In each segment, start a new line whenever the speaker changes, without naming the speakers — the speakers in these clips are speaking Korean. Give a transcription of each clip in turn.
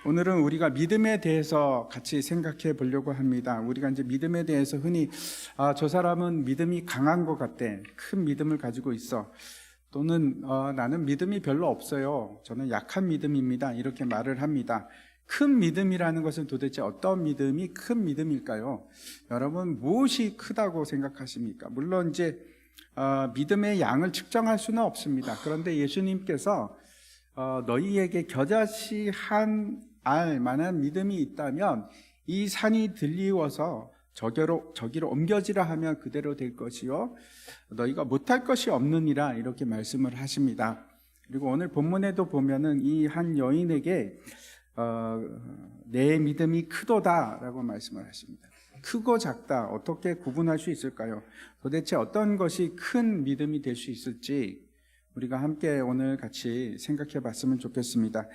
오늘은 우리가 믿음에 대해서 같이 생각해 보려고 합니다. 우리가 이제 믿음에 대해서 흔히 저 사람은 믿음이 강한 것 같대. 큰 믿음을 가지고 있어. 또는 나는 믿음이 별로 없어요. 저는 약한 믿음입니다. 이렇게 말을 합니다. 큰 믿음이라는 것은 도대체 어떤 믿음이 큰 믿음일까요? 여러분, 무엇이 크다고 생각하십니까? 물론 이제 믿음의 양을 측정할 수는 없습니다. 그런데 예수님께서 너희에게 겨자씨 한 알 만한 믿음이 있다면 이 산이 들리워서 저기로 옮겨지라 하면 그대로 될 것이요 너희가 못할 것이 없느니라, 이렇게 말씀을 하십니다. 그리고 오늘 본문에도 보면은 이 한 여인에게 내 믿음이 크도다 라고 말씀을 하십니다. 크고 작다 어떻게 구분할 수 있을까요? 도대체 어떤 것이 큰 믿음이 될 수 있을지 우리가 함께 오늘 같이 생각해 봤으면 좋겠습니다.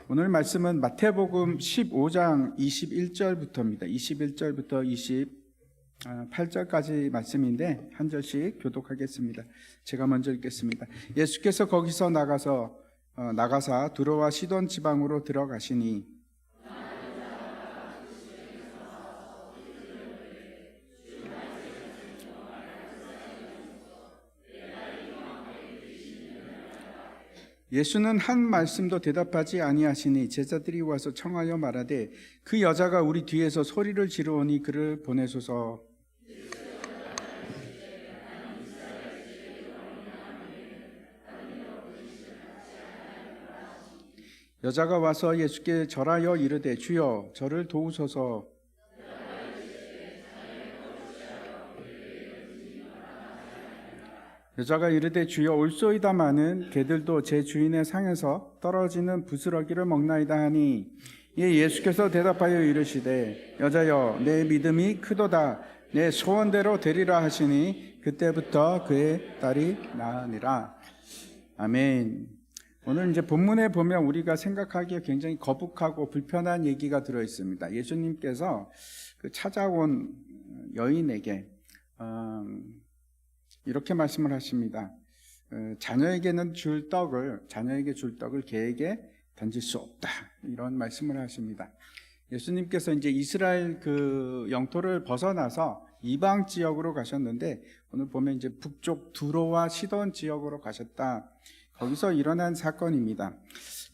오늘 말씀은 마태복음 15장 21절부터입니다. 21절부터 28절까지 말씀인데 한 절씩 교독하겠습니다. 제가 먼저 읽겠습니다. 예수께서 거기서 나가사 두로와 시돈 지방으로 들어가시니 예수는 한 말씀도 대답하지 아니하시니 제자들이 와서 청하여 말하되 그 여자가 우리 뒤에서 소리를 지르오니 그를 보내소서. 여자가 와서 예수께 절하여 이르되 주여 저를 도우소서. 여자가 이르되 주여 올소이다마는 개들도 제 주인의 상에서 떨어지는 부스러기를 먹나이다 하니 이에 예수께서 대답하여 이르시되 여자여 내 믿음이 크도다 내 소원대로 되리라 하시니 그때부터 그의 딸이 나으니라. 아멘. 오늘 이제 본문에 보면 우리가 생각하기에 굉장히 거북하고 불편한 얘기가 들어 있습니다. 예수님께서 그 찾아온 여인에게 이렇게 말씀을 하십니다. 자녀에게 줄 떡을 개에게 던질 수 없다, 이런 말씀을 하십니다. 예수님께서 이제 이스라엘 그 영토를 벗어나서 이방 지역으로 가셨는데 오늘 보면 이제 북쪽 두로와 시돈 지역으로 가셨다. 거기서 일어난 사건입니다.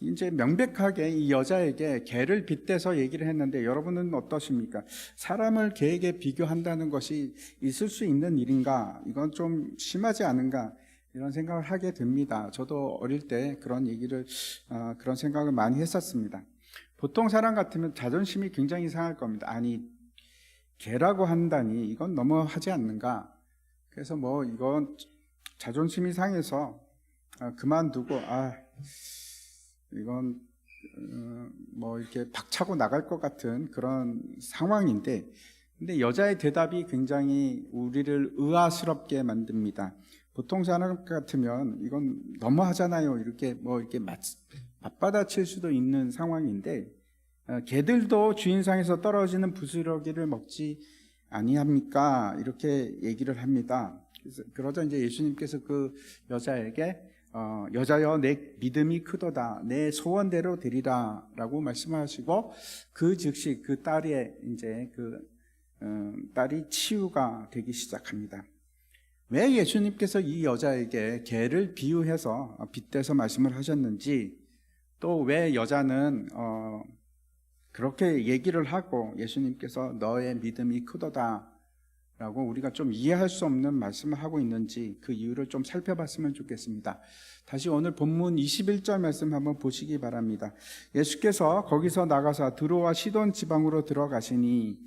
이제 명백하게 이 여자에게 개를 빗대서 얘기를 했는데 여러분은 어떠십니까? 사람을 개에게 비교한다는 것이 있을 수 있는 일인가? 이건 좀 심하지 않은가? 이런 생각을 하게 됩니다. 저도 어릴 때 그런 생각을 많이 했었습니다. 보통 사람 같으면 자존심이 굉장히 상할 겁니다. 아니, 개라고 한다니 이건 너무하지 않는가? 그래서 이건 자존심이 상해서 그만두고 이건 이렇게 박차고 나갈 것 같은 그런 상황인데, 근데 여자의 대답이 굉장히 우리를 의아스럽게 만듭니다. 보통 사람 같으면 이건 너무하잖아요, 이렇게 맞받아칠 수도 있는 상황인데 개들도 주인상에서 떨어지는 부스러기를 먹지 아니합니까? 이렇게 얘기를 합니다. 그러자 이제 예수님께서 그 여자에게 여자여 내 믿음이 크도다 내 소원대로 되리라 라고 말씀하시고 그 즉시 그 딸의 딸이 치유가 되기 시작합니다. 왜 예수님께서 이 여자에게 개를 비유해서 빗대서 말씀을 하셨는지, 또 왜 여자는 그렇게 얘기를 하고 예수님께서 너의 믿음이 크도다 라고 우리가 좀 이해할 수 없는 말씀을 하고 있는지 그 이유를 좀 살펴봤으면 좋겠습니다. 다시 오늘 본문 21절 말씀 한번 보시기 바랍니다. 예수께서 거기서 나가사 두로와 시돈 지방으로 들어가시니,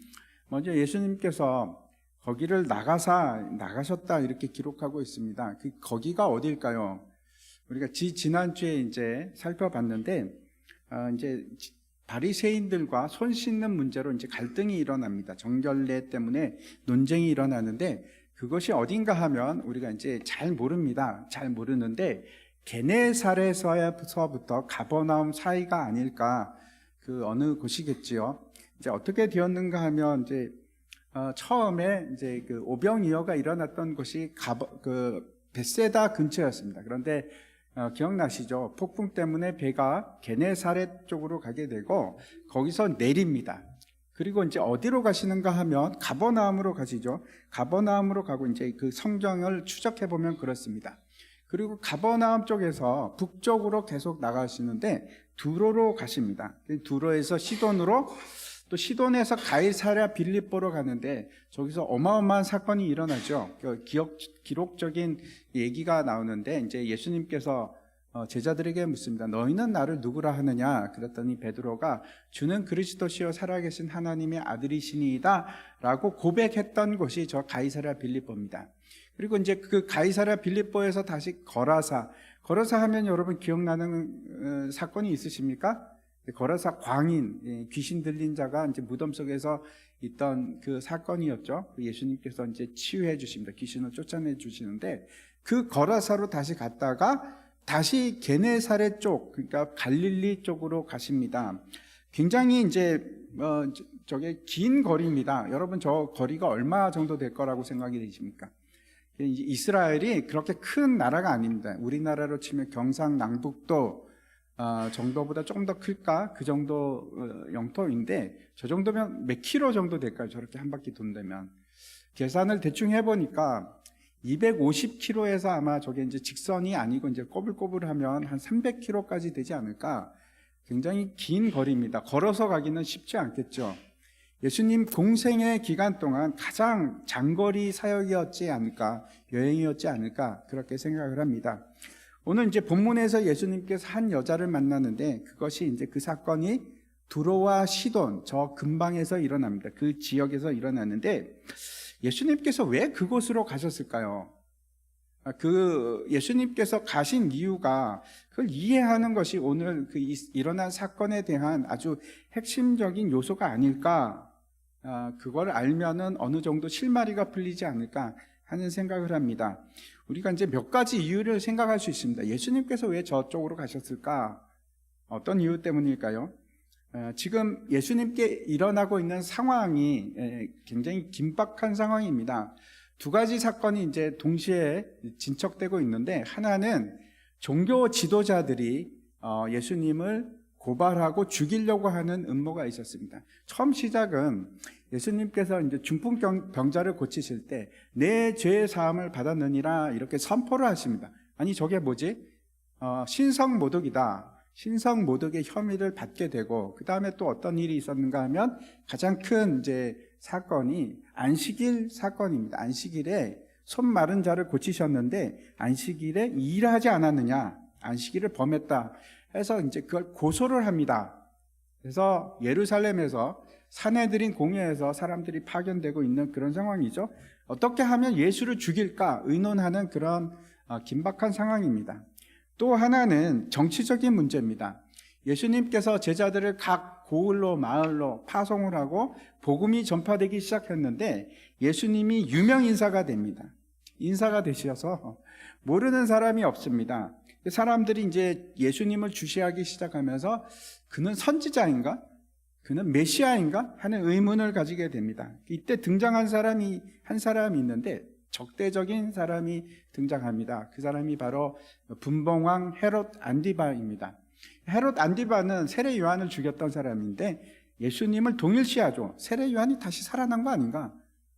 먼저 예수님께서 거기를 나가셨다 이렇게 기록하고 있습니다. 거기가 어딜까요? 우리가 지난주에 이제 살펴봤는데 이제 바리새인들과 손 씻는 문제로 이제 갈등이 일어납니다. 정결례 때문에 논쟁이 일어나는데 그것이 어딘가 하면 우리가 이제 잘 모릅니다. 잘 모르는데 게네사렛에서부터 가버나움 사이가 아닐까, 그 어느 곳이겠지요. 이제 어떻게 되었는가 하면 이제 처음에 이제 그 오병이어가 일어났던 곳이 그 벳세다 근처였습니다. 그런데 기억나시죠? 폭풍 때문에 배가 게네사렛 쪽으로 가게 되고 거기서 내립니다. 그리고 이제 어디로 가시는가 하면 가버나움으로 가시죠. 가버나움으로 가고 이제 그 성경을 추적해 보면 그렇습니다. 그리고 가버나움 쪽에서 북쪽으로 계속 나가시는데 두로로 가십니다. 두로에서 시돈으로, 또 시돈에서 가이사랴 빌립보로 가는데 저기서 어마어마한 사건이 일어나죠. 기록적인 얘기가 나오는데 이제 예수님께서 제자들에게 묻습니다. 너희는 나를 누구라 하느냐? 그랬더니 베드로가 주는 그리스도시요 살아계신 하나님의 아들이시니이다 라고 고백했던 곳이 저 가이사랴 빌립보입니다. 그리고 이제 그 가이사랴 빌립보에서 다시 거라사 하면 여러분 기억나는 사건이 있으십니까? 거라사 광인, 귀신 들린 자가 이제 무덤 속에서 있던 그 사건이었죠. 예수님께서 이제 치유해 주십니다. 귀신을 쫓아내 주시는데 그 거라사로 다시 갔다가 다시 게네사렛 쪽, 그러니까 갈릴리 쪽으로 가십니다. 굉장히 이제 저게 긴 거리입니다. 여러분 저 거리가 얼마 정도 될 거라고 생각이 되십니까? 이스라엘이 그렇게 큰 나라가 아닙니다. 우리나라로 치면 경상남북도 정도보다 조금 더 클까? 그 정도 영토인데 저 정도면 몇 킬로 정도 될까요? 저렇게 한 바퀴 돈다면. 계산을 대충 해보니까 250km에서 아마 저게 이제 직선이 아니고 이제 꼬불꼬불하면 한 300km까지 되지 않을까? 굉장히 긴 거리입니다. 걸어서 가기는 쉽지 않겠죠. 예수님 공생의 기간 동안 가장 장거리 사역이었지 않을까, 여행이었지 않을까, 그렇게 생각을 합니다. 오늘 이제 본문에서 예수님께서 한 여자를 만나는데 그것이 이제 그 사건이 두로와 시돈, 저 근방에서 일어납니다. 그 지역에서 일어났는데 예수님께서 왜 그곳으로 가셨을까요? 그 예수님께서 가신 이유가 그걸 이해하는 것이 오늘 그 일어난 사건에 대한 아주 핵심적인 요소가 아닐까, 그걸 알면은 어느 정도 실마리가 풀리지 않을까 하는 생각을 합니다. 우리가 이제 몇 가지 이유를 생각할 수 있습니다. 예수님께서 왜 저쪽으로 가셨을까? 어떤 이유 때문일까요? 지금 예수님께 일어나고 있는 상황이 굉장히 긴박한 상황입니다. 두 가지 사건이 이제 동시에 진척되고 있는데, 하나는 종교 지도자들이 예수님을 고발하고 죽이려고 하는 음모가 있었습니다. 처음 시작은 예수님께서 이제 중풍병자를 고치실 때 내 죄의 사함을 받았느니라 이렇게 선포를 하십니다. 아니 저게 뭐지? 신성모독이다. 신성모독의 혐의를 받게 되고, 그 다음에 또 어떤 일이 있었는가 하면 가장 큰 이제 사건이 안식일 사건입니다. 안식일에 손 마른 자를 고치셨는데 안식일에 일하지 않았느냐, 안식일을 범했다 해서 이제 그걸 고소를 합니다. 그래서 예루살렘에서 산헤드린 공회에서 사람들이 파견되고 있는 그런 상황이죠. 어떻게 하면 예수를 죽일까 의논하는 그런 긴박한 상황입니다. 또 하나는 정치적인 문제입니다. 예수님께서 제자들을 각 고을로 마을로 파송을 하고 복음이 전파되기 시작했는데 예수님이 유명 인사가 됩니다. 인사가 되셔서 모르는 사람이 없습니다. 사람들이 이제 예수님을 주시하기 시작하면서 그는 선지자인가? 그는 메시아인가? 하는 의문을 가지게 됩니다. 이때 등장한 사람이 한 사람이 있는데 적대적인 사람이 등장합니다. 그 사람이 바로 분봉왕 헤롯 안디바입니다. 헤롯 안디바는 세례 요한을 죽였던 사람인데 예수님을 동일시하죠. 세례 요한이 다시 살아난 거 아닌가?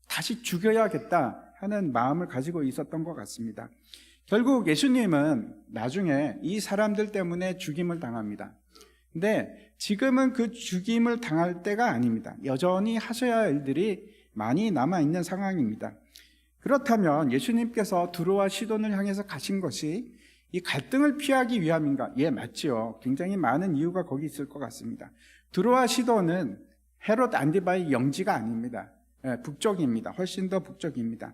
다시 죽여야겠다 하는 마음을 가지고 있었던 것 같습니다. 결국 예수님은 나중에 이 사람들 때문에 죽임을 당합니다. 근데 지금은 그 죽임을 당할 때가 아닙니다. 여전히 하셔야 할 일들이 많이 남아있는 상황입니다. 그렇다면 예수님께서 두로와 시돈을 향해서 가신 것이 이 갈등을 피하기 위함인가? 예, 맞지요. 굉장히 많은 이유가 거기 있을 것 같습니다. 두로와 시돈은 헤롯 안디바의 영지가 아닙니다. 북쪽입니다. 훨씬 더 북쪽입니다.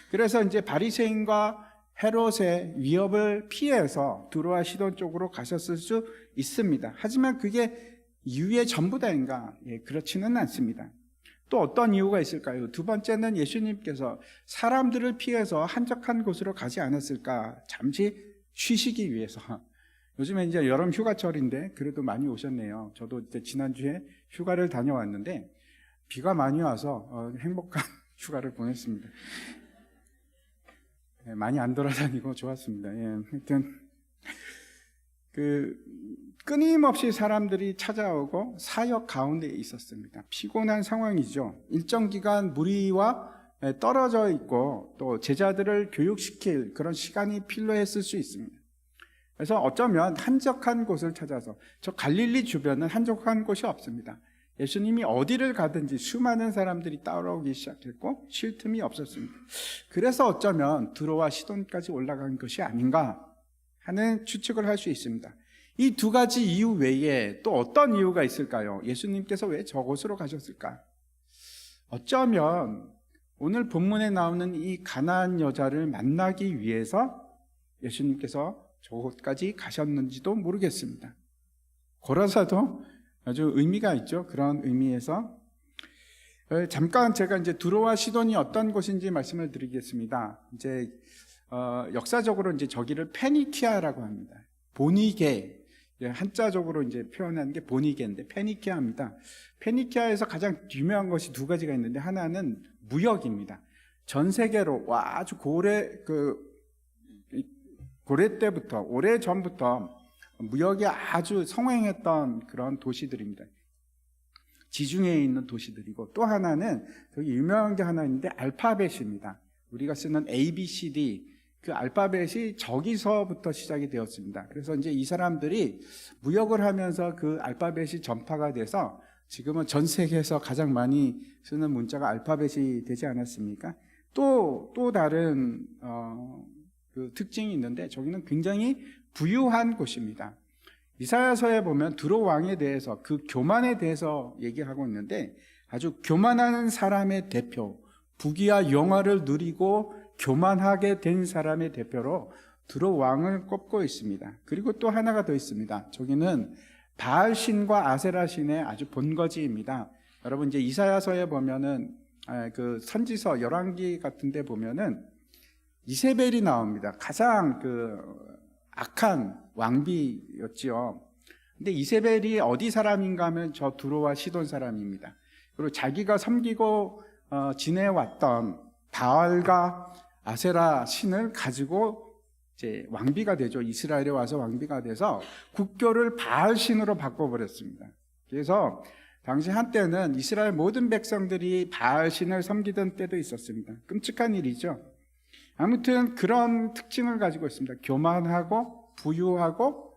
그래서 이제 바리새인과 헤롯의 위협을 피해서 두로와 시돈 쪽으로 가셨을 수 있습니다. 하지만 그게 이유의 전부다인가? 예, 그렇지는 않습니다. 또 어떤 이유가 있을까요? 두 번째는 예수님께서 사람들을 피해서 한적한 곳으로 가지 않았을까? 잠시 쉬시기 위해서. 요즘에 이제 여름 휴가철인데 그래도 많이 오셨네요. 저도 이제 지난주에 휴가를 다녀왔는데 비가 많이 와서 행복한 휴가를 보냈습니다. 예, 많이 안 돌아다니고 좋았습니다. 예, 하여튼 끊임없이 사람들이 찾아오고 사역 가운데 있었습니다. 피곤한 상황이죠. 일정 기간 무리와 떨어져 있고 또 제자들을 교육시킬 그런 시간이 필요했을 수 있습니다. 그래서 어쩌면 한적한 곳을 찾아서, 저 갈릴리 주변은 한적한 곳이 없습니다. 예수님이 어디를 가든지 수많은 사람들이 따라오기 시작했고 쉴 틈이 없었습니다. 그래서 어쩌면 드로와 시돈까지 올라간 것이 아닌가 하는 추측을 할 수 있습니다. 이 두 가지 이유 외에 또 어떤 이유가 있을까요? 예수님께서 왜 저곳으로 가셨을까? 어쩌면 오늘 본문에 나오는 이 가나안 여자를 만나기 위해서 예수님께서 저곳까지 가셨는지도 모르겠습니다. 고라사도 아주 의미가 있죠. 그런 의미에서 잠깐 제가 이제 두로와 시돈이 어떤 곳인지 말씀을 드리겠습니다. 이제 역사적으로 이제 저기를 페니키아라고 합니다. 보니게, 한자적으로 이제 표현하는 게 보니게인데 페니키아입니다. 페니키아에서 가장 유명한 것이 두 가지가 있는데, 하나는 무역입니다. 전 세계로 아주 고래 때부터, 오래 전부터 무역이 아주 성행했던 그런 도시들입니다. 지중해에 있는 도시들이고, 또 하나는 되게 유명한 게 하나 있는데 알파벳입니다. 우리가 쓰는 ABCD, 그 알파벳이 저기서부터 시작이 되었습니다. 그래서 이제 이 사람들이 무역을 하면서 그 알파벳이 전파가 돼서 지금은 전 세계에서 가장 많이 쓰는 문자가 알파벳이 되지 않았습니까? 또 다른 그 특징이 있는데, 저기는 굉장히 부유한 곳입니다. 이사야서에 보면 두로 왕에 대해서, 그 교만에 대해서 얘기하고 있는데, 아주 교만한 사람의 대표, 부귀와 영화를 누리고 교만하게 된 사람의 대표로 두로 왕을 꼽고 있습니다. 그리고 또 하나가 더 있습니다. 저기는 바알신과 아세라신의 아주 본거지입니다. 여러분 이제 이사야서에 보면은 그 선지서 열왕기 같은 데 보면은 이세벨이 나옵니다. 가장 그 악한 왕비였지요. 근데 이세벨이 어디 사람인가 하면 저 두로와 시돈 사람입니다. 그리고 자기가 섬기고 지내왔던 바알과 아세라 신을 가지고 이제 왕비가 되죠. 이스라엘에 와서 왕비가 돼서 국교를 바알 신으로 바꿔버렸습니다. 그래서 당시 한때는 이스라엘 모든 백성들이 바알 신을 섬기던 때도 있었습니다. 끔찍한 일이죠. 아무튼 그런 특징을 가지고 있습니다. 교만하고 부유하고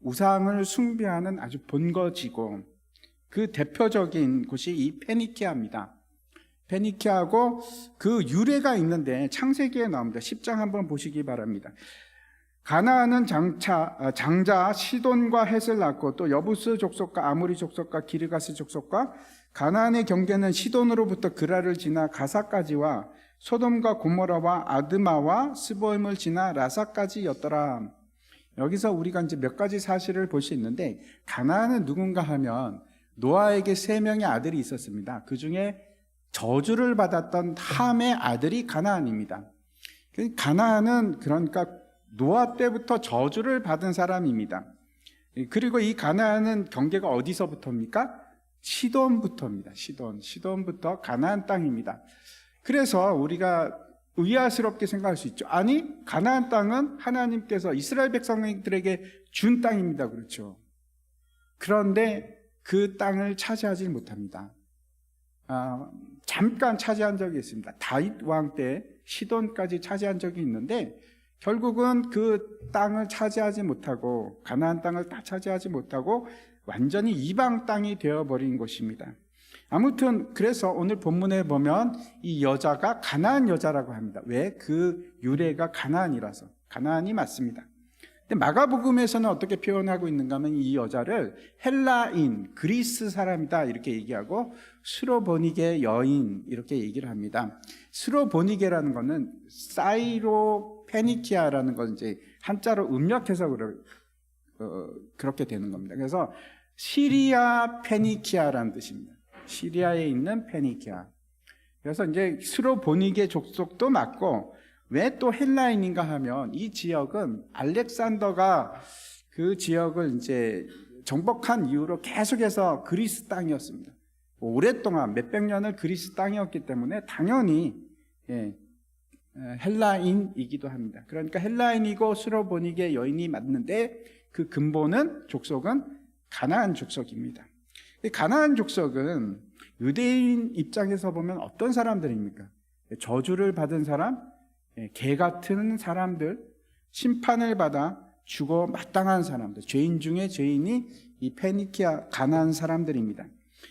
우상을 숭배하는 아주 본거지고, 그 대표적인 곳이 이 페니키아입니다. 페니키아하고 그 유래가 있는데 창세기에 나옵니다. 10장 한번 보시기 바랍니다. 가나안은 장자 시돈과 헷을 낳고, 또 여부스 족속과 아모리 족속과 기르가스 족속과, 가나안의 경계는 시돈으로부터 그라를 지나 가사까지와 소돔과 고모라와 아드마와 스보임을 지나 라사까지였더라. 여기서 우리가 이제 몇 가지 사실을 볼 수 있는데, 가나안은 누군가 하면 노아에게 3명의 아들이 있었습니다. 그 중에 저주를 받았던 함의 아들이 가나안입니다. 가나안은 그러니까 노아 때부터 저주를 받은 사람입니다. 그리고 이 가나안은 경계가 어디서부터입니까? 시돈부터입니다. 시돈부터 가나안 땅입니다. 그래서 우리가 의아스럽게 생각할 수 있죠. 아니, 가나안 땅은 하나님께서 이스라엘 백성들에게 준 땅입니다. 그렇죠. 그런데 그 땅을 차지하지 못합니다. 잠깐 차지한 적이 있습니다. 다윗 왕 때 시돈까지 차지한 적이 있는데, 결국은 그 땅을 차지하지 못하고, 가나안 땅을 다 차지하지 못하고 완전히 이방 땅이 되어버린 것입니다. 아무튼 그래서 오늘 본문에 보면 이 여자가 가나안 여자라고 합니다. 왜? 그 유래가 가나안이라서. 가나안이 맞습니다. 근데 마가복음에서는 어떻게 표현하고 있는가 하면 이 여자를 헬라인, 그리스 사람이다 이렇게 얘기하고, 수로보니게 여인 이렇게 얘기를 합니다. 수로보니게라는 거는 사이로페니키아라는 건 이제 한자로 음력해서 그렇게 되는 겁니다. 그래서 시리아 페니키아라는 뜻입니다. 시리아에 있는 페니키아. 그래서 이제 수로보니게 족속도 맞고, 왜 또 헬라인인가 하면 이 지역은 알렉산더가 그 지역을 이제 정복한 이후로 계속해서 그리스 땅이었습니다. 오랫동안 몇백 년을 그리스 땅이었기 때문에 당연히 헬라인이기도 합니다. 그러니까 헬라인이고 수로보니게 여인이 맞는데, 그 근본은 족속은 가나안 족속입니다. 가나안 족속은 유대인 입장에서 보면 어떤 사람들입니까? 저주를 받은 사람, 개 같은 사람들, 심판을 받아 죽어 마땅한 사람들, 죄인 중에 죄인이 이 페니키아 가나안 사람들입니다.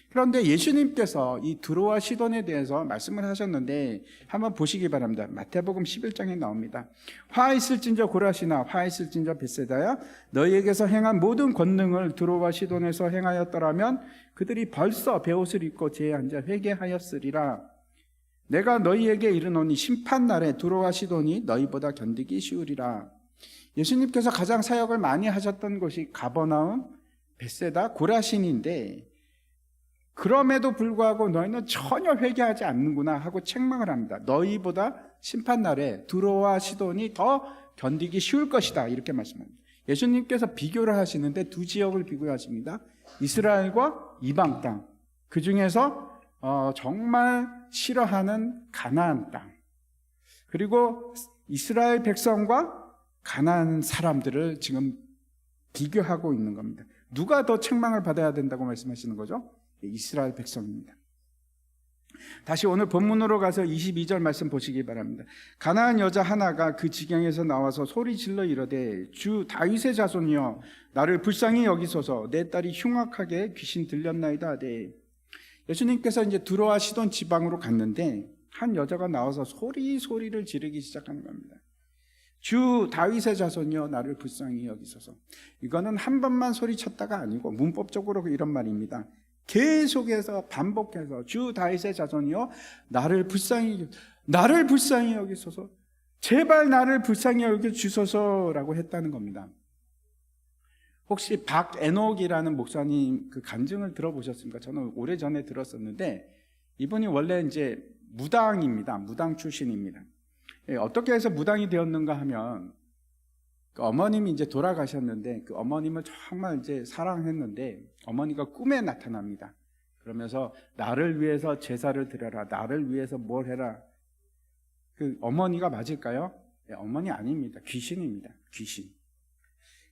그런데 예수님께서 이 두로와 시돈에 대해서 말씀을 하셨는데 한번 보시기 바랍니다. 마태복음 11장에 나옵니다. 화 있을진저 고라시나 화 있을진저 벳세다야 너희에게서 행한 모든 권능을 두로와 시돈에서 행하였더라면 그들이 벌써 베옷을 입고 제에 앉아 회개하였으리라. 내가 너희에게 이르노니 심판날에 두로와 시돈이 너희보다 견디기 쉬우리라. 예수님께서 가장 사역을 많이 하셨던 곳이 가버나움, 벳세다, 고라신인데 그럼에도 불구하고 너희는 전혀 회개하지 않는구나 하고 책망을 합니다. 너희보다 심판날에 두로와 시돈이 더 견디기 쉬울 것이다 이렇게 말씀합니다. 예수님께서 비교를 하시는데 두 지역을 비교하십니다. 이스라엘과 이방 땅, 그 중에서 정말 싫어하는 가나안 땅, 그리고 이스라엘 백성과 가나안 사람들을 지금 비교하고 있는 겁니다. 누가 더 책망을 받아야 된다고 말씀하시는 거죠? 이스라엘 백성입니다. 다시 오늘 본문으로 가서 22절 말씀 보시기 바랍니다. 가나안 여자 하나가 그 지경에서 나와서 소리 질러 이르되 주 다윗의 자손이여 나를 불쌍히 여기소서 내 딸이 흉악하게 귀신 들렸나이다 하되. 예수님께서 이제 두로와 시돈 지방으로 갔는데 한 여자가 나와서 소리를 지르기 시작하는 겁니다. 주 다윗의 자손이여 나를 불쌍히 여기소서. 이거는 한 번만 소리쳤다가 아니고 문법적으로 이런 말입니다. 계속해서 반복해서 주 다윗의 자손이여 나를 불쌍히 여기소서, 제발 나를 불쌍히 여겨주소서라고 했다는 겁니다. 혹시 박에녹이라는 목사님 그 간증을 들어보셨습니까? 저는 오래전에 들었었는데 이분이 원래 이제 무당입니다. 무당 출신입니다. 어떻게 해서 무당이 되었는가 하면 그 어머님이 이제 돌아가셨는데 그 어머님을 정말 이제 사랑했는데 어머니가 꿈에 나타납니다. 그러면서 나를 위해서 제사를 드려라, 나를 위해서 뭘 해라. 그 어머니가 맞을까요? 네, 어머니 아닙니다. 귀신입니다. 귀신.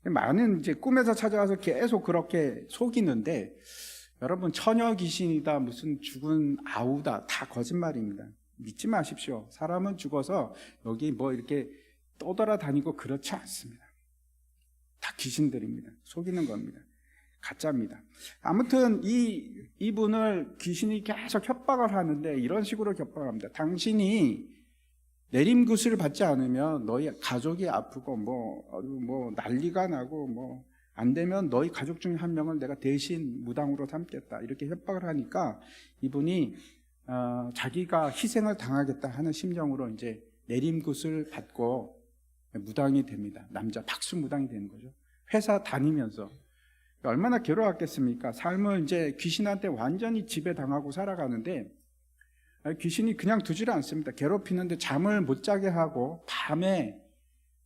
많은 이제 꿈에서 찾아와서 계속 그렇게 속이는데 여러분 처녀 귀신이다, 무슨 죽은 아우다, 다 거짓말입니다. 믿지 마십시오. 사람은 죽어서 여기 뭐 이렇게 떠돌아다니고 그렇지 않습니다. 다 귀신들입니다. 속이는 겁니다. 가짜입니다. 아무튼 이분을 귀신이 계속 협박을 하는데 이런 식으로 협박합니다. 당신이 내림굿을 받지 않으면 너희 가족이 아프고 뭐 난리가 나고 뭐 안 되면 너희 가족 중에 한 명을 내가 대신 무당으로 삼겠다 이렇게 협박을 하니까 이분이 자기가 희생을 당하겠다 하는 심정으로 이제 내림굿을 받고 무당이 됩니다. 남자 박수 무당이 되는 거죠. 회사 다니면서 얼마나 괴로웠겠습니까? 삶을 이제 귀신한테 완전히 지배당하고 살아가는데 귀신이 그냥 두지를 않습니다. 괴롭히는데 잠을 못 자게 하고 밤에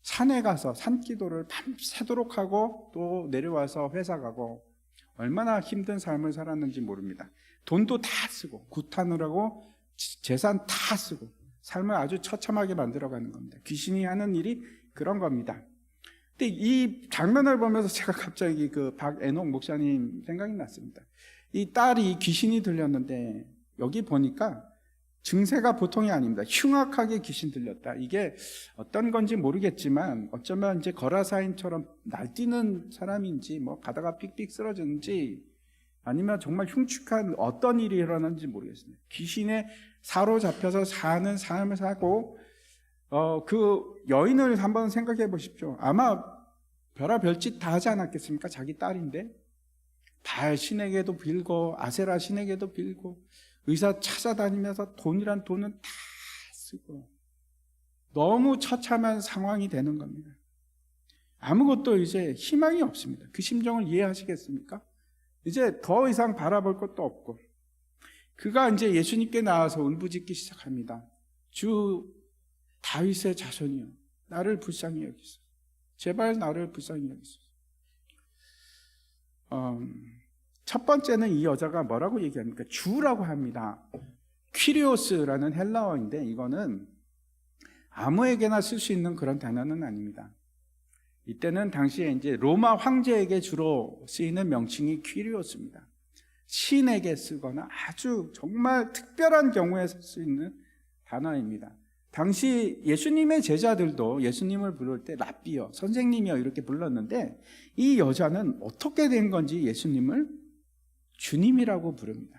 산에 가서 산기도를 밤새도록 하고 또 내려와서 회사 가고 얼마나 힘든 삶을 살았는지 모릅니다. 돈도 다 쓰고 구타느라고 재산 다 쓰고 삶을 아주 처참하게 만들어가는 겁니다. 귀신이 하는 일이 그런 겁니다. 근데 이 장면을 보면서 제가 갑자기 그 박에녹 목사님 생각이 났습니다. 이 딸이 귀신이 들렸는데 여기 보니까 증세가 보통이 아닙니다. 흉악하게 귀신 들렸다. 이게 어떤 건지 모르겠지만 어쩌면 이제 거라사인처럼 날뛰는 사람인지 뭐 가다가 삑삑 쓰러졌는지 아니면 정말 흉측한 어떤 일이 일어났는지 모르겠습니다. 귀신에 사로잡혀서 사는 삶을 사고 그 여인을 한번 생각해 보십시오. 아마 별의별 짓 다 하지 않았겠습니까? 자기 딸인데 바알 신에게도 빌고 아세라 신에게도 빌고 의사 찾아다니면서 돈이란 돈은 다 쓰고 너무 처참한 상황이 되는 겁니다. 아무것도 이제 희망이 없습니다. 그 심정을 이해하시겠습니까? 이제 더 이상 바라볼 것도 없고 그가 이제 예수님께 나와서 울부짖기 시작합니다. 주 다윗의 자손이여 나를 불쌍히 여기소서. 제발 나를 불쌍히 여기소서. 첫 번째는 이 여자가 뭐라고 얘기합니까? 주라고 합니다. 퀴리오스라는 헬라어인데 이거는 아무에게나 쓸 수 있는 그런 단어는 아닙니다. 이때는 당시에 이제 로마 황제에게 주로 쓰이는 명칭이 퀴리오스입니다. 신에게 쓰거나 아주 정말 특별한 경우에 쓸 수 있는 단어입니다. 당시 예수님의 제자들도 예수님을 부를 때 랍비여, 선생님이여 이렇게 불렀는데 이 여자는 어떻게 된 건지 예수님을 주님이라고 부릅니다.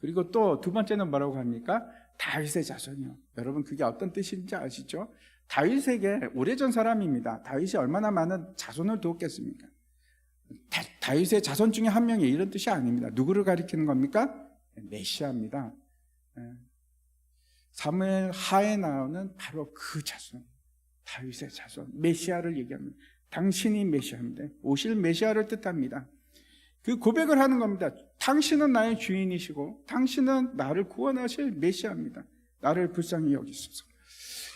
그리고 또 두 번째는 뭐라고 합니까? 다윗의 자손이요. 여러분 그게 어떤 뜻인지 아시죠? 다윗에게 오래전 사람입니다. 다윗이 얼마나 많은 자손을 두었겠습니까? 다윗의 자손 중에 한 명이 이런 뜻이 아닙니다. 누구를 가리키는 겁니까? 메시아입니다. 사무엘 하에 나오는 바로 그 자손, 다윗의 자손, 메시아를 얘기합니다. 당신이 메시아입니다. 오실 메시아를 뜻합니다. 그 고백을 하는 겁니다. 당신은 나의 주인이시고 당신은 나를 구원하실 메시아입니다. 나를 불쌍히 여기소서.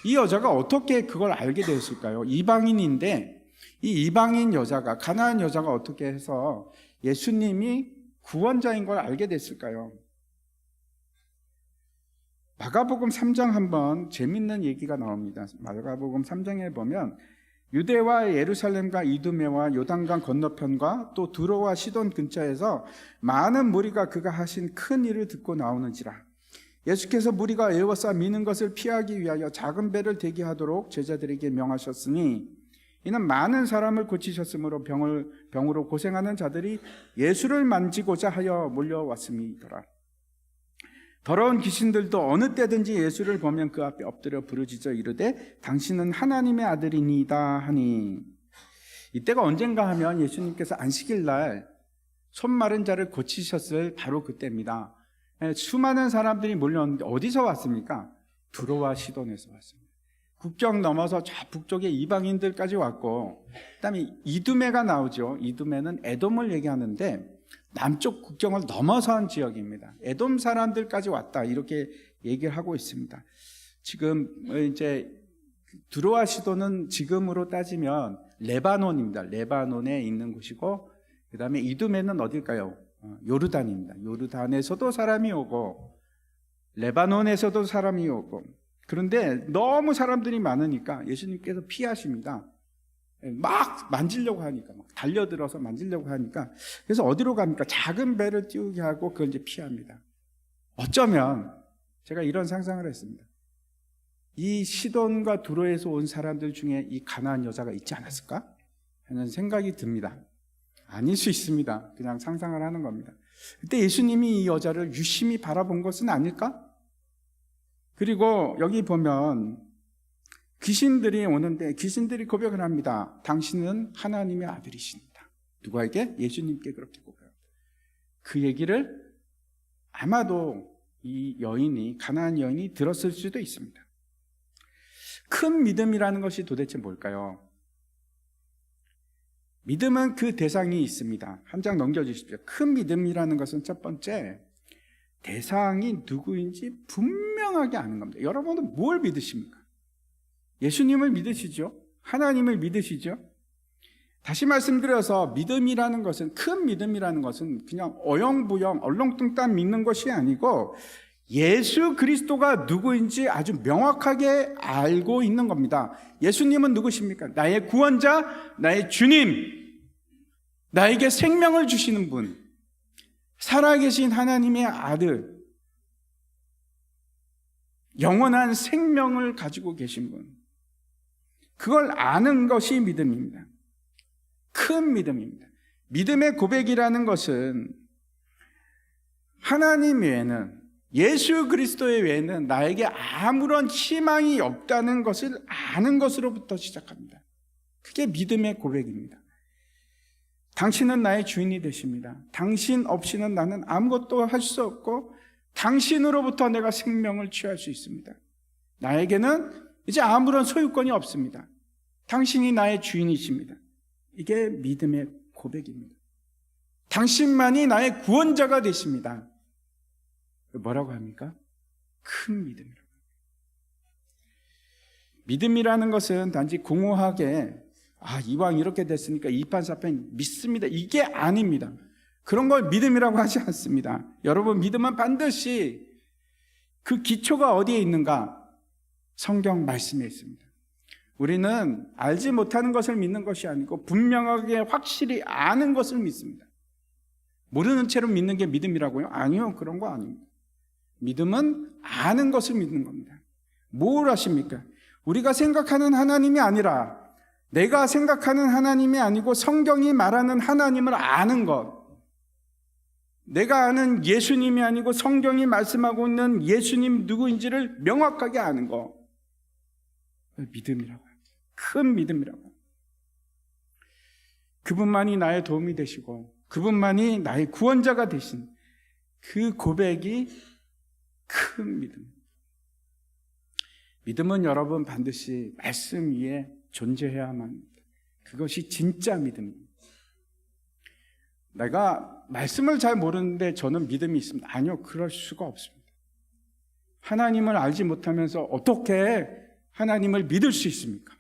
이 여자가 어떻게 그걸 알게 되었을까요? 이방인인데 이 이방인 여자가, 가나안 여자가 어떻게 해서 예수님이 구원자인 걸 알게 됐을까요? 마가복음 3장 한번 재밌는 얘기가 나옵니다. 마가복음 3장에 보면 유대와 예루살렘과 이두메와 요단강 건너편과 또 두로와 시돈 근처에서 많은 무리가 그가 하신 큰 일을 듣고 나오는지라. 예수께서 무리가 에워싸 미는 것을 피하기 위하여 작은 배를 대기하도록 제자들에게 명하셨으니 이는 많은 사람을 고치셨으므로 병으로 고생하는 자들이 예수를 만지고자 하여 몰려왔음이더라. 더러운 귀신들도 어느 때든지 예수를 보면 그 앞에 엎드려 부르짖어 이르되 당신은 하나님의 아들이니이다 하니, 이때가 언젠가 하면 예수님께서 안식일 날 손 마른 자를 고치셨을 바로 그때입니다. 수많은 사람들이 몰려오는데 어디서 왔습니까? 두로와 시돈에서 왔습니다. 국경 넘어서 저 북쪽에 이방인들까지 왔고, 그다음에 이두메가 나오죠. 이두메는 에돔을 얘기하는데 남쪽 국경을 넘어선 지역입니다. 에돔 사람들까지 왔다 이렇게 얘기를 하고 있습니다. 지금 이제 두로와 시돈은 지금으로 따지면 레바논입니다. 레바논에 있는 곳이고, 그 다음에 이두메는 어딜까요? 요르단입니다. 요르단에서도 사람이 오고 레바논에서도 사람이 오고, 그런데 너무 사람들이 많으니까 예수님께서 피하십니다. 막 만지려고 하니까, 막 달려들어서 만지려고 하니까, 그래서 어디로 갑니까? 작은 배를 띄우게 하고 그걸 이제 피합니다. 어쩌면 제가 이런 상상을 했습니다. 이 시돈과 두로에서 온 사람들 중에 이 가나안 여자가 있지 않았을까 하는 생각이 듭니다. 아닐 수 있습니다. 그냥 상상을 하는 겁니다. 그때 예수님이 이 여자를 유심히 바라본 것은 아닐까? 그리고 여기 보면 귀신들이 오는데 귀신들이 고백을 합니다. 당신은 하나님의 아들이십니다. 누구에게? 예수님께 그렇게 고백합니다. 그 얘기를 아마도 이 여인이, 가나안 여인이 들었을 수도 있습니다. 큰 믿음이라는 것이 도대체 뭘까요? 믿음은 그 대상이 있습니다. 한 장 넘겨주십시오. 큰 믿음이라는 것은 첫 번째, 대상이 누구인지 분명하게 아는 겁니다. 여러분은 뭘 믿으십니까? 예수님을 믿으시죠? 하나님을 믿으시죠? 다시 말씀드려서 믿음이라는 것은, 큰 믿음이라는 것은 그냥 어영부영 얼렁뚱땅 믿는 것이 아니고 예수 그리스도가 누구인지 아주 명확하게 알고 있는 겁니다. 예수님은 누구십니까? 나의 구원자, 나의 주님, 나에게 생명을 주시는 분, 살아계신 하나님의 아들, 영원한 생명을 가지고 계신 분, 그걸 아는 것이 믿음입니다. 큰 믿음입니다. 믿음의 고백이라는 것은 하나님 외에는, 예수 그리스도의 외에는 나에게 아무런 희망이 없다는 것을 아는 것으로부터 시작합니다. 그게 믿음의 고백입니다. 당신은 나의 주인이 되십니다. 당신 없이는 나는 아무것도 할 수 없고 당신으로부터 내가 생명을 취할 수 있습니다. 나에게는 이제 아무런 소유권이 없습니다. 당신이 나의 주인이십니다. 이게 믿음의 고백입니다. 당신만이 나의 구원자가 되십니다. 뭐라고 합니까? 큰 믿음이라고. 믿음이라는 것은 단지 공허하게 이왕 이렇게 됐으니까 이판사판 믿습니다, 이게 아닙니다. 그런 걸 믿음이라고 하지 않습니다. 여러분, 믿음은 반드시 그 기초가 어디에 있는가? 성경 말씀에 있습니다. 우리는 알지 못하는 것을 믿는 것이 아니고 분명하게 확실히 아는 것을 믿습니다. 모르는 채로 믿는 게 믿음이라고요? 아니요, 그런 거 아닙니다. 믿음은 아는 것을 믿는 겁니다. 뭘 아십니까? 우리가 생각하는 하나님이 아니라 내가 생각하는 하나님이 아니고 성경이 말하는 하나님을 아는 것. 내가 아는 예수님이 아니고 성경이 말씀하고 있는 예수님 누구인지를 명확하게 아는 것. 믿음이라고 합니다. 큰 믿음이라고 합니다. 그분만이 나의 도움이 되시고 그분만이 나의 구원자가 되신 그 고백이 큰 믿음. 믿음은 여러분 반드시 말씀 위에 존재해야만 합니다. 그것이 진짜 믿음입니다. 내가 말씀을 잘 모르는데 저는 믿음이 있습니다. 아니요, 그럴 수가 없습니다. 하나님을 알지 못하면서 어떻게 하나님을 믿을 수 있습니까?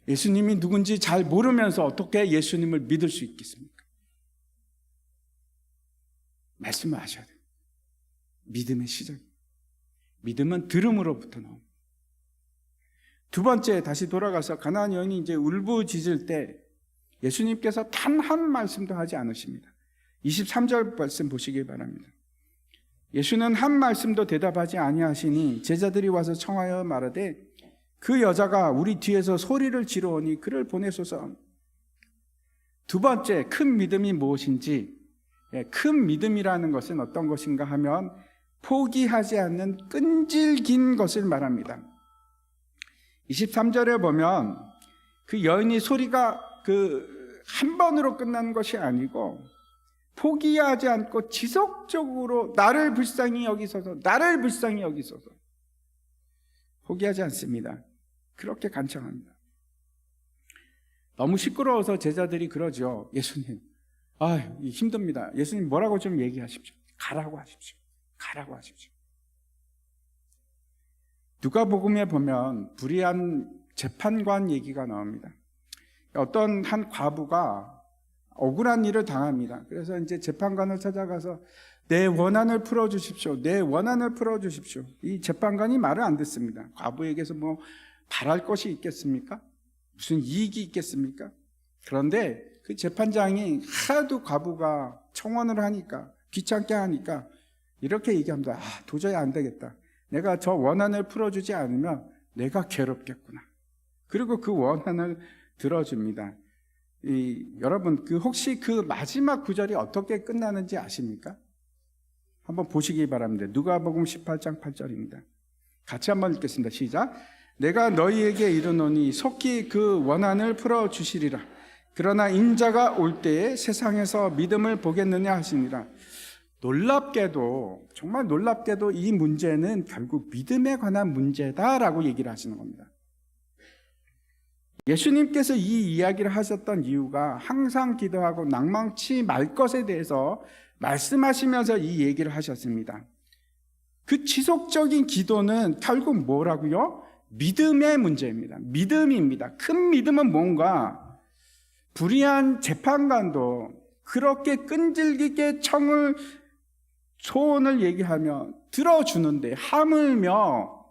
예수님이 누군지 잘 모르면서 어떻게 예수님을 믿을 수 있겠습니까? 말씀을 하셔야 돼요. 믿음의 시작입니다. 믿음은 들음으로부터 나옵니다. 두 번째, 다시 돌아가서 가나안 여인이 이제 울부짖을 때 예수님께서 단 한 말씀도 하지 않으십니다. 23절 말씀 보시기 바랍니다. 예수는 한 말씀도 대답하지 아니하시니 제자들이 와서 청하여 말하되 그 여자가 우리 뒤에서 소리를 지르오니 그를 보내소서. 두 번째, 큰 믿음이 무엇인지, 큰 믿음이라는 것은 어떤 것인가 하면 포기하지 않는 끈질긴 것을 말합니다. 23절에 보면 그 여인이 소리가 한 번으로 끝나는 것이 아니고 포기하지 않고 지속적으로 나를 불쌍히 여기소서, 나를 불쌍히 여기소서. 포기하지 않습니다. 그렇게 간청합니다. 너무 시끄러워서 제자들이 그러죠. 예수님, 힘듭니다. 예수님 뭐라고 좀 얘기하십시오. 가라고 하십시오. 가라고 하십시오. 누가복음에 보면 불의한 재판관 얘기가 나옵니다. 어떤 한 과부가 억울한 일을 당합니다. 그래서 이제 재판관을 찾아가서 내 원한을 풀어주십시오. 내 원한을 풀어주십시오. 이 재판관이 말을 안 듣습니다. 과부에게서 뭐 바랄 것이 있겠습니까? 무슨 이익이 있겠습니까? 그런데 그 재판장이 하도 과부가 청원을 하니까, 귀찮게 하니까 이렇게 얘기합니다. 도저히 안 되겠다. 내가 저 원한을 풀어주지 않으면 내가 괴롭겠구나. 그리고 그 원한을 들어줍니다. 여러분, 혹시 그 마지막 구절이 어떻게 끝나는지 아십니까? 한번 보시기 바랍니다. 누가복음 18장 8절입니다. 같이 한번 읽겠습니다. 시작. 내가 너희에게 이르노니 속히 그 원한을 풀어주시리라. 그러나 인자가 올 때에 세상에서 믿음을 보겠느냐 하시니라. 놀랍게도, 정말 놀랍게도 이 문제는 결국 믿음에 관한 문제다라고 얘기를 하시는 겁니다. 예수님께서 이 이야기를 하셨던 이유가 항상 기도하고 낭망치 말 것에 대해서 말씀하시면서 이 얘기를 하셨습니다. 그 지속적인 기도는 결국 뭐라고요? 믿음의 문제입니다. 믿음입니다. 큰 믿음은 뭔가 불의한 재판관도 그렇게 끈질기게 소원을 얘기하며 들어주는데 하물며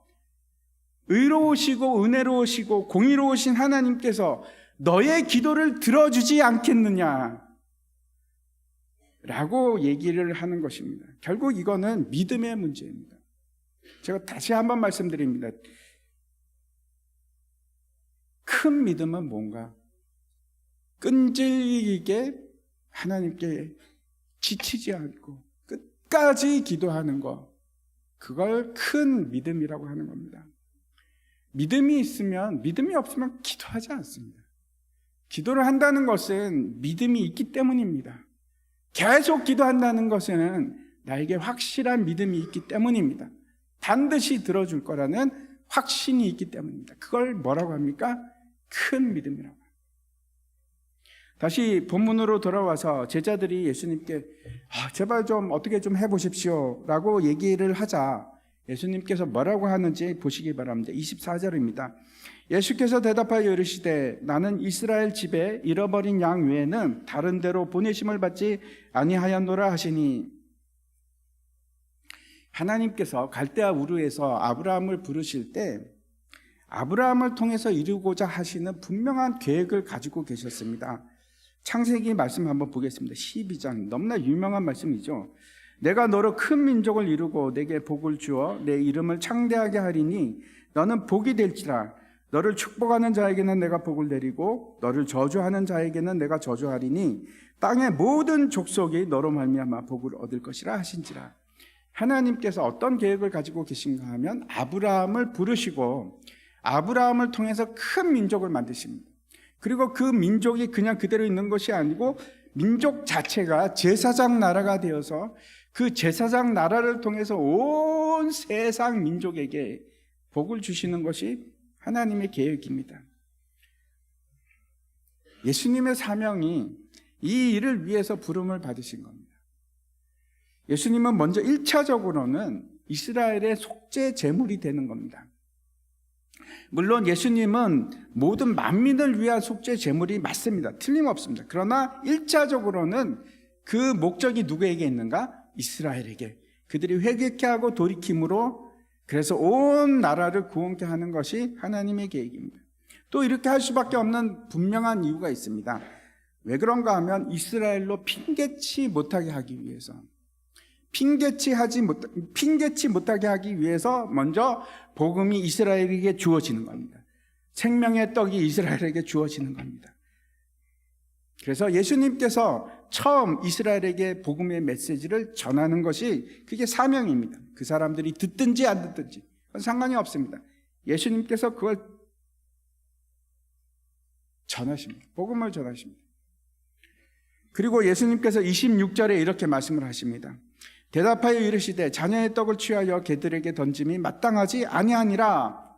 의로우시고 은혜로우시고 공의로우신 하나님께서 너의 기도를 들어주지 않겠느냐 라고 얘기를 하는 것입니다. 결국 이거는 믿음의 문제입니다. 제가 다시 한번 말씀드립니다. 큰 믿음은 뭔가 끈질기게 하나님께 지치지 않고 끝까지 기도하는 것, 그걸 큰 믿음이라고 하는 겁니다. 믿음이 있으면, 믿음이 없으면 기도하지 않습니다. 기도를 한다는 것은 믿음이 있기 때문입니다. 계속 기도한다는 것은 나에게 확실한 믿음이 있기 때문입니다. 반드시 들어줄 거라는 확신이 있기 때문입니다. 그걸 뭐라고 합니까? 큰 믿음이라고 합니다. 다시 본문으로 돌아와서 제자들이 예수님께 제발 좀 어떻게 좀 해보십시오 라고 얘기를 하자 예수님께서 뭐라고 하는지 보시기 바랍니다. 24절입니다. 예수께서 대답하여 이르시되 나는 이스라엘 집에 잃어버린 양 외에는 다른 데로 보내심을 받지 아니하였노라 하시니, 하나님께서 갈대아 우르에서 아브라함을 부르실 때 아브라함을 통해서 이루고자 하시는 분명한 계획을 가지고 계셨습니다. 창세기 말씀 한번 보겠습니다. 12장 너무나 유명한 말씀이죠. 내가 너로 큰 민족을 이루고 내게 복을 주어 내 이름을 창대하게 하리니 너는 복이 될지라. 너를 축복하는 자에게는 내가 복을 내리고 너를 저주하는 자에게는 내가 저주하리니 땅의 모든 족속이 너로 말미암아 복을 얻을 것이라 하신지라. 하나님께서 어떤 계획을 가지고 계신가 하면 아브라함을 부르시고 아브라함을 통해서 큰 민족을 만드십니다. 그리고 그 민족이 그냥 그대로 있는 것이 아니고 민족 자체가 제사장 나라가 되어서 그 제사장 나라를 통해서 온 세상 민족에게 복을 주시는 것이 하나님의 계획입니다. 예수님의 사명이 이 일을 위해서 부름을 받으신 겁니다. 예수님은 먼저 1차적으로는 이스라엘의 속죄 제물이 되는 겁니다. 물론 예수님은 모든 만민을 위한 속죄 제물이 맞습니다. 틀림없습니다. 그러나 1차적으로는 그 목적이 누구에게 있는가? 이스라엘에게. 그들이 회개케 하고 돌이킴으로 그래서 온 나라를 구원케 하는 것이 하나님의 계획입니다. 또 이렇게 할 수밖에 없는 분명한 이유가 있습니다. 왜 그런가 하면 이스라엘로 핑계치 못하게 하기 위해서, 핑계치 못하게 하기 위해서 먼저 복음이 이스라엘에게 주어지는 겁니다. 생명의 떡이 이스라엘에게 주어지는 겁니다. 그래서 예수님께서 처음 이스라엘에게 복음의 메시지를 전하는 것이 그게 사명입니다. 그 사람들이 듣든지 안 듣든지 그건 상관이 없습니다. 예수님께서 그걸 전하십니다. 복음을 전하십니다. 그리고 예수님께서 26절에 이렇게 말씀을 하십니다. 대답하여 이르시되 자녀의 떡을 취하여 개들에게 던짐이 마땅하지 아니하니라.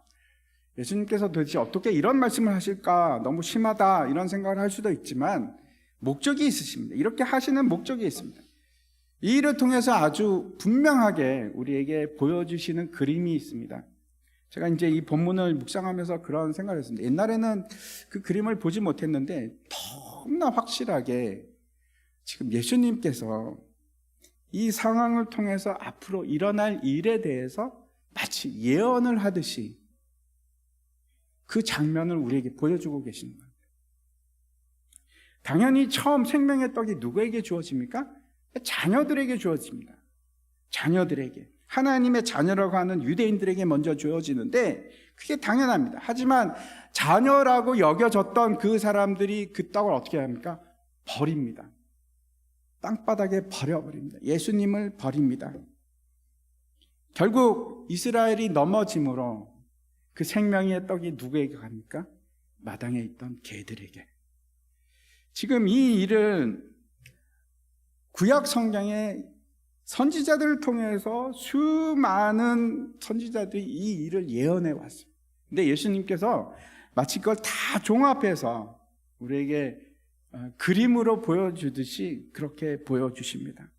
예수님께서 도대체 어떻게 이런 말씀을 하실까? 너무 심하다 이런 생각을 할 수도 있지만 목적이 있으십니다. 이렇게 하시는 목적이 있습니다. 이 일을 통해서 아주 분명하게 우리에게 보여주시는 그림이 있습니다. 제가 이제 이 본문을 묵상하면서 그런 생각을 했습니다. 옛날에는 그 그림을 보지 못했는데 너무나 확실하게 지금 예수님께서 이 상황을 통해서 앞으로 일어날 일에 대해서 마치 예언을 하듯이 그 장면을 우리에게 보여주고 계시는 겁니다. 당연히 처음 생명의 떡이 누구에게 주어집니까? 자녀들에게 주어집니다. 자녀들에게. 하나님의 자녀라고 하는 유대인들에게 먼저 주어지는데 그게 당연합니다. 하지만 자녀라고 여겨졌던 그 사람들이 그 떡을 어떻게 합니까? 버립니다. 땅바닥에 버려버립니다. 예수님을 버립니다. 결국 이스라엘이 넘어짐으로 그 생명의 떡이 누구에게 갑니까? 마당에 있던 개들에게. 지금 이 일은 구약 성경의 선지자들을 통해서 수많은 선지자들이 이 일을 예언해 왔습니다. 근데 예수님께서 마치 그걸 다 종합해서 우리에게 그림으로 보여주듯이 그렇게 보여주십니다.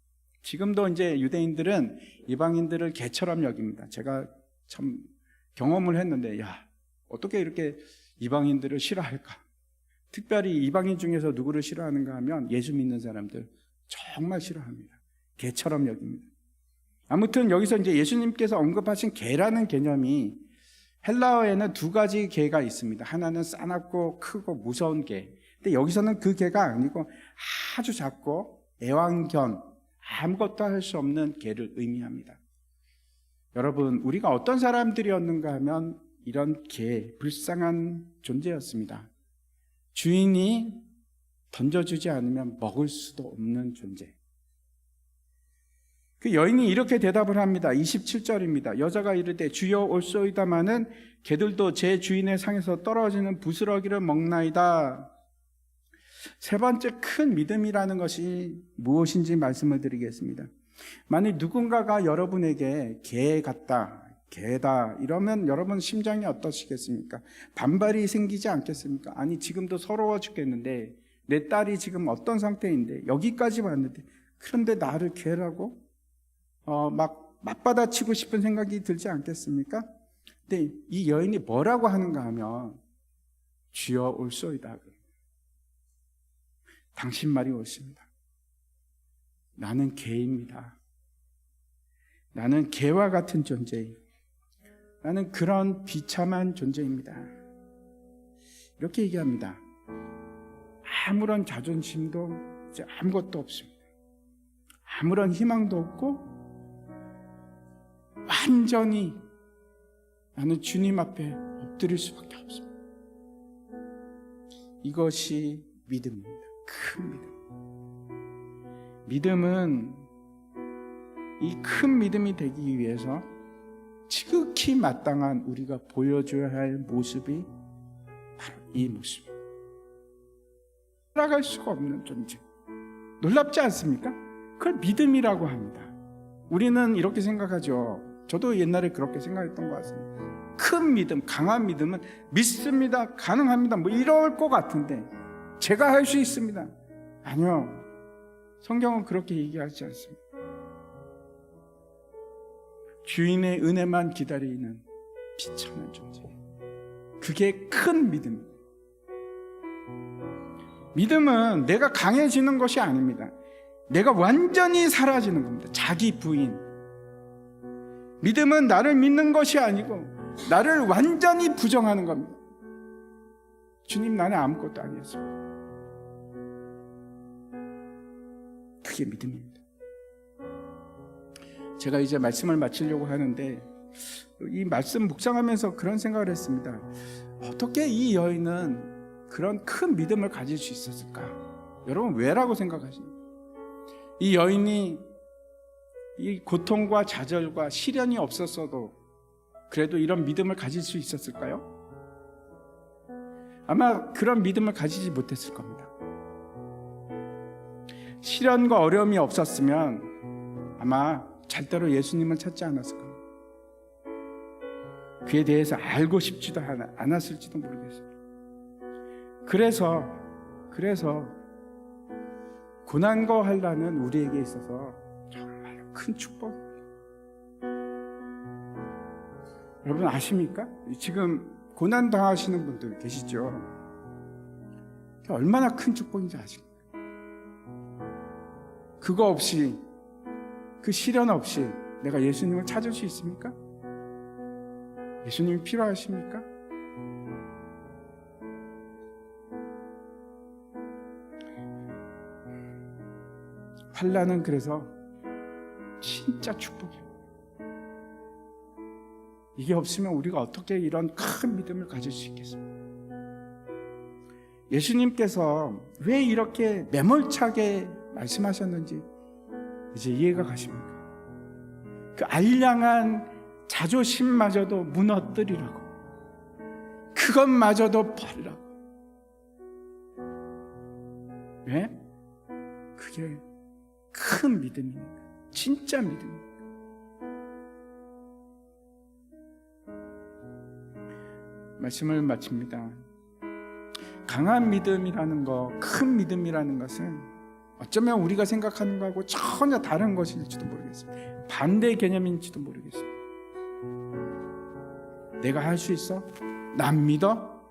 지금도 이제 유대인들은 이방인들을 개처럼 여깁니다. 제가 참 경험을 했는데, 어떻게 이렇게 이방인들을 싫어할까? 특별히 이방인 중에서 누구를 싫어하는가 하면 예수 믿는 사람들 정말 싫어합니다. 개처럼 여깁니다. 아무튼 여기서 이제 예수님께서 언급하신 개라는 개념이 헬라어에는 두 가지 개가 있습니다. 하나는 싸납고 크고 무서운 개. 근데 여기서는 그 개가 아니고 아주 작고 애완견, 아무것도 할 수 없는 개를 의미합니다. 여러분, 우리가 어떤 사람들이었는가 하면 이런 개, 불쌍한 존재였습니다. 주인이 던져주지 않으면 먹을 수도 없는 존재. 그 여인이 이렇게 대답을 합니다. 27절입니다. 여자가 이르되 주여 올소이다마는 개들도 제 주인의 상에서 떨어지는 부스러기를 먹나이다. 세 번째 큰 믿음이라는 것이 무엇인지 말씀을 드리겠습니다. 만일 누군가가 여러분에게 개 같다, 개다 이러면 여러분 심장이 어떠시겠습니까? 반발이 생기지 않겠습니까? 아니 지금도 서러워 죽겠는데 내 딸이 지금 어떤 상태인데 여기까지 왔는데 그런데 나를 개라고? 막 맞받아치고 싶은 생각이 들지 않겠습니까? 근데 이 여인이 뭐라고 하는가 하면 주여 올소이다. 당신 말이 옳습니다. 나는 개입니다. 나는 개와 같은 존재예요. 나는 그런 비참한 존재입니다. 이렇게 얘기합니다. 아무런 자존심도 이제 아무것도 없습니다. 아무런 희망도 없고 완전히 나는 주님 앞에 엎드릴 수밖에 없습니다. 이것이 믿음입니다. 큰 믿음. 믿음은 이 큰 믿음이 되기 위해서 지극히 마땅한 우리가 보여줘야 할 모습이 바로 이 모습입니다. 따라갈 수가 없는 존재. 놀랍지 않습니까? 그걸 믿음이라고 합니다. 우리는 이렇게 생각하죠. 저도 옛날에 그렇게 생각했던 것 같습니다. 큰 믿음, 강한 믿음은 믿습니다, 가능합니다, 뭐 이럴 것 같은데 제가 할 수 있습니다. 아니요, 성경은 그렇게 얘기하지 않습니다. 주인의 은혜만 기다리는 비참한 존재, 그게 큰 믿음입니다. 믿음은 내가 강해지는 것이 아닙니다. 내가 완전히 사라지는 겁니다. 자기 부인. 믿음은 나를 믿는 것이 아니고 나를 완전히 부정하는 겁니다. 주님, 나는 아무것도 아니었습니다. 그게 믿음입니다. 제가 이제 말씀을 마치려고 하는데 이 말씀 묵상하면서 그런 생각을 했습니다. 어떻게 이 여인은 그런 큰 믿음을 가질 수 있었을까? 여러분, 왜라고 생각하십니까? 이 여인이 이 고통과 좌절과 시련이 없었어도 그래도 이런 믿음을 가질 수 있었을까요? 아마 그런 믿음을 가지지 못했을 겁니다. 시련과 어려움이 없었으면 아마 절대로 예수님을 찾지 않았을 겁니다. 그에 대해서 알고 싶지도 않았을지도 모르겠어요. 그래서 고난과 환난은 우리에게 있어서 정말 큰 축복입니다. 여러분 아십니까? 지금 고난 당하시는 분들 계시죠? 얼마나 큰 축복인지 아십니까? 그거 없이, 그 시련 없이 내가 예수님을 찾을 수 있습니까? 예수님이 필요하십니까? 환난은 그래서 진짜 축복이에요. 이게 없으면 우리가 어떻게 이런 큰 믿음을 가질 수 있겠습니까? 예수님께서 왜 이렇게 매몰차게 말씀하셨는지 이제 이해가 가십니까? 그 알량한 자존심마저도 무너뜨리라고, 그것마저도 버리라고. 왜? 그게 큰 믿음입니다. 진짜 믿음입니다. 말씀을 마칩니다. 강한 믿음이라는 것, 큰 믿음이라는 것은 어쩌면 우리가 생각하는 것하고 전혀 다른 것일지도 모르겠습니다. 반대 개념인지도 모르겠습니다. 내가 할 수 있어? 난 믿어?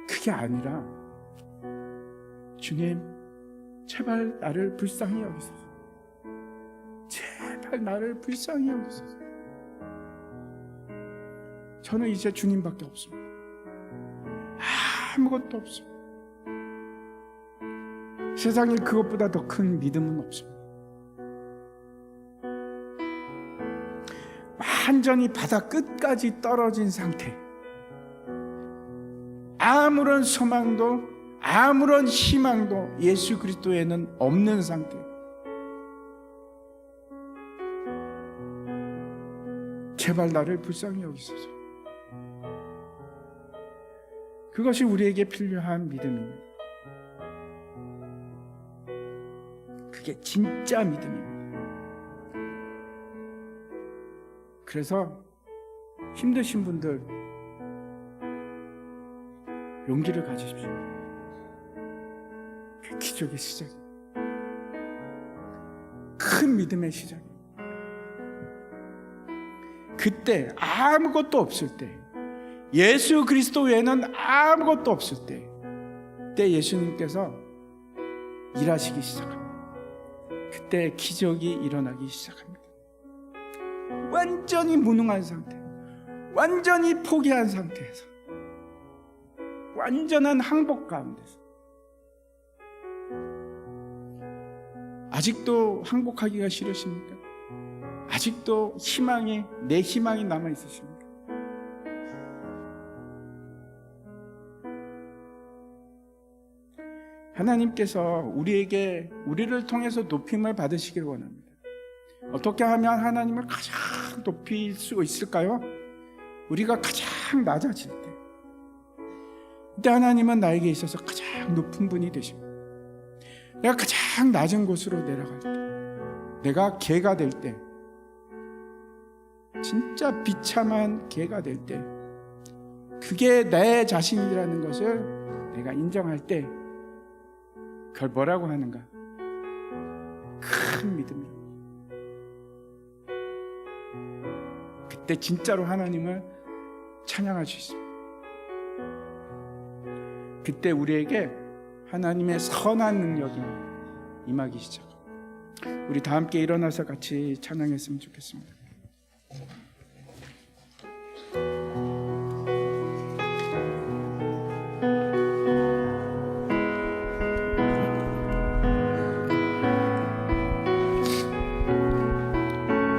그게 아니라 주님, 제발 나를 불쌍히 여기소서. 제발 나를 불쌍히 여기소서. 저는 이제 주님밖에 없습니다. 아무것도 없습니다. 세상에 그것보다 더 큰 믿음은 없습니다. 완전히 바다 끝까지 떨어진 상태, 아무런 소망도 아무런 희망도 예수 그리스도에는 없는 상태, 제발 나를 불쌍히 여기소서. 그것이 우리에게 필요한 믿음입니다. 그게 진짜 믿음입니다. 그래서 힘드신 분들 용기를 가지십시오. 그 기적의 시작입니다. 큰 믿음의 시작입니다. 그때 아무것도 없을 때, 예수 그리스도 외에는 아무것도 없을 때, 그때 예수님께서 일하시기 시작합니다. 그때 기적이 일어나기 시작합니다. 완전히 무능한 상태, 완전히 포기한 상태에서 완전한 항복 가운데서 아직도 항복하기가 싫으십니까? 아직도 내 희망이 남아 있으십니까? 하나님께서 우리를 통해서 높임을 받으시길 원합니다. 어떻게 하면 하나님을 가장 높일 수 있을까요? 우리가 가장 낮아질 때, 그때 하나님은 나에게 있어서 가장 높은 분이 되십니다. 내가 가장 낮은 곳으로 내려갈 때, 내가 개가 될 때, 진짜 비참한 개가 될 때, 그게 내 자신이라는 것을 내가 인정할 때, 그걸 뭐라고 하는가? 큰 믿음이라고. 그때 진짜로 하나님을 찬양할 수 있습니다. 그때 우리에게 하나님의 선한 능력이 임하기 시작합니다. 우리 다 함께 일어나서 같이 찬양했으면 좋겠습니다.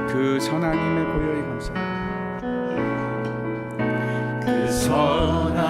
그 선한 힘의 고요히 감사합니다.
그 선한